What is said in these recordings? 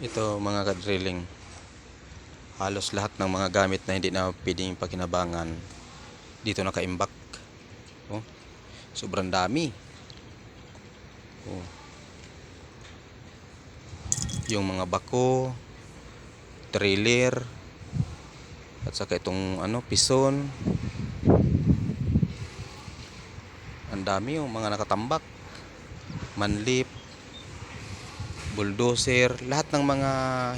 Ito mga kadrilling, halos lahat ng mga gamit na hindi na pwedeng pakinabangan dito nakaimbak. Oh, sobrang dami. Oh, yung mga bako, trailer, at saka itong pison. Ang dami yung mga nakatambak. Manlip, bulldozer, lahat ng mga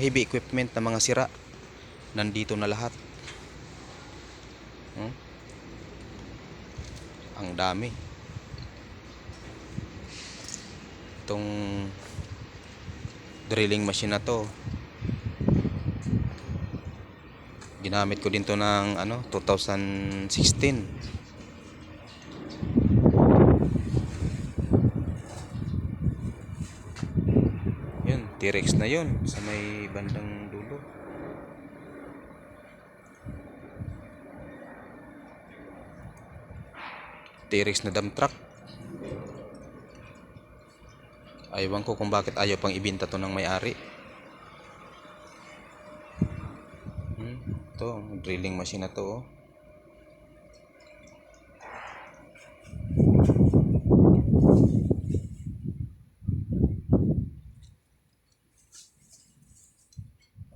heavy equipment na mga sira nandito na lahat. Ang dami. Itong drilling machine na to, ginamit ko din to ng 2016. Yun, T-Rex na yun sa may bandang dulo. T-Rex na dump truck. Aywan ko kung bakit ayaw pang ibenta to ng may-ari. Ito, drilling machine na to.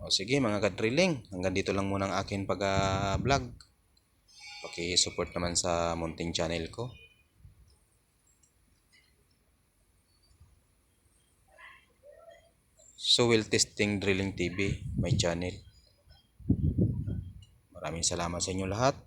Sige mga ka-drilling, hanggang dito lang muna ang akin pag-vlog. Paki-support naman sa munting channel ko. Soil Testing Drilling TV, my channel. Maraming salamat sa inyo lahat.